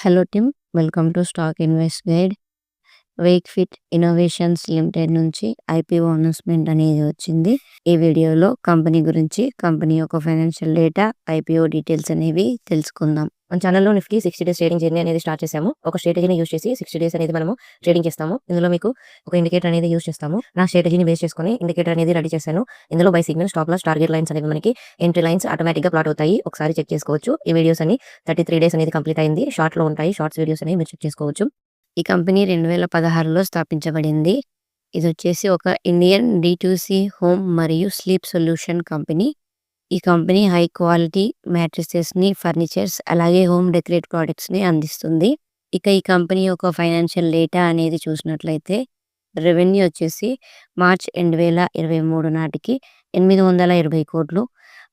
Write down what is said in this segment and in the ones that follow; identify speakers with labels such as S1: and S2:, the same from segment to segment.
S1: Hello team, welcome to stock invest guide. Wakefit innovations limited నుంచి IPO announcement అనేది వచ్చింది. ఈ వీడియోలో కంపెనీ గురించి, కంపెనీ యొక్క ఫైనాన్షియల్ డేటా, ఐపీఓ డీటెయిల్స్ అనేవి తెలుసుకుందాం.
S2: మన ఛానల్లో నిఫ్టీ 60 డేస్ ట్రేడింగ్ జర్నీ అనేది స్టార్ట్ చేసాము. ఒక స్ట్రాటజీని యూస్ చేసి 60 డేస్ అనేది మనము ట్రేడింగ్ చేస్తాము. ఇందులో మీకు ఒక ఇండికేటర్ అనేది యూస్ చేస్తాము. నా స్ట్రాటజీని బేస్ చేసుకొని ఇండికేటర్ అనేది రెడీ చేశాను. ఇందులో buy signal, stop loss, target lines అనేవి మనకి ఎంట్రీ లైన్స్ ఆటోమేటిక్గా ప్లాట్ అవుతాయి. ఒకసారి చెక్ చేసుకోవచ్చు. ఈ వీడియోస్ అని 33 డేస్ అనేది కంప్లీట్ అయింది. షార్ట్లో ఉంటాయి. షార్ట్స్ వీడియోస్ అనేవి మీరు చెక్ చేసుకోవచ్చు.
S1: ఈ కంపెనీ 2016లో స్థాపించబడింది. ఇది వచ్చేసి ఒక ఇండియన్ D2C హోమ్ మరియు స్లీప్ సొల్యూషన్ కంపెనీ. ఈ కంపెనీ హై క్వాలిటీ మ్యాట్రిసెస్ని, ఫర్నిచర్స్, అలాగే హోమ్ డెకరేట్ ప్రోడక్ట్స్ని అందిస్తుంది. ఇక ఈ కంపెనీ యొక్క ఫైనాన్షియల్ డేటా అనేది చూసినట్లయితే రెవెన్యూ వచ్చేసి మార్చ్ 2023 నాటికి 820 కోట్లు,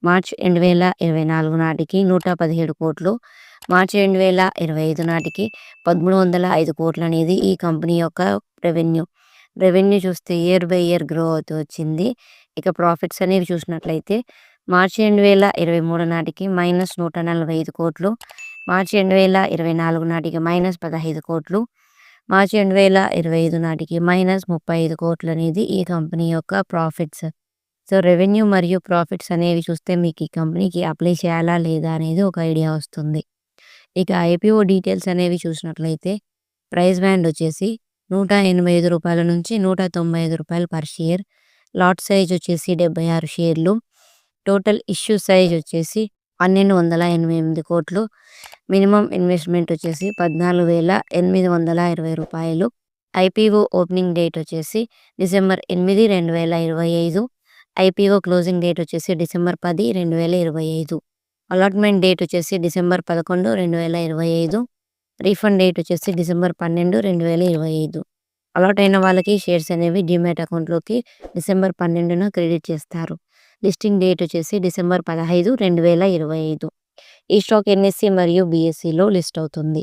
S1: మార్చ్ 2024 నాటికి 117 కోట్లు, మార్చి 2025 నాటికి 1305 కోట్లు అనేది ఈ కంపెనీ యొక్క రెవెన్యూ చూస్తే ఇయర్ బై ఇయర్ గ్రో అవుతూ వచ్చింది. ఇక ప్రాఫిట్స్ అనేవి చూసినట్లయితే మార్చి 2023 నాటికి -145 కోట్లు, మార్చి 2024 నాటికి -15 కోట్లు, మార్చి 2025 నాటికి -35 కోట్లు అనేది ఈ కంపెనీ యొక్క ప్రాఫిట్స్. సో రెవెన్యూ మరియు ప్రాఫిట్స్ అనేవి చూస్తే మీకు ఈ కంపెనీకి అప్లై చేయాలా లేదా అనేది ఒక ఐడియా వస్తుంది. ఇక ఐపీఓ డీటెయిల్స్ అనేవి చూసినట్లయితే ప్రైస్ బ్యాండ్ వచ్చేసి ₹185 నుంచి ₹195 పర్ షేర్. లాట్ సైజ్ వచ్చేసి 76 షేర్లు. టోటల్ ఇష్యూ సైజ్ వచ్చేసి 1288 కోట్లు. మినిమం ఇన్వెస్ట్మెంట్ వచ్చేసి ₹14,820. ఐపీఓ ఓపెనింగ్ డేట్ వచ్చేసి డిసెంబర్ 8, 2025. ఐపీఓ క్లోజింగ్ డేట్ వచ్చేసి డిసెంబర్ 10, 2025. అలాట్మెంట్ డేట్ వచ్చేసి డిసెంబర్ 11, 2025. రీఫండ్ డేట్ వచ్చేసి డిసెంబర్ 12, 2025. అలాట్ అయిన వాళ్ళకి షేర్స్ అనేవి డిమాట్ అకౌంట్లోకి డిసెంబర్ 12న క్రెడిట్ చేస్తారు. లిస్టింగ్ డేట్ వచ్చేసి డిసెంబర్ 15, 2025. ఈ స్టాక్ ఎన్ఎస్సి మరియు బిఎస్సిలో లిస్ట్ అవుతుంది.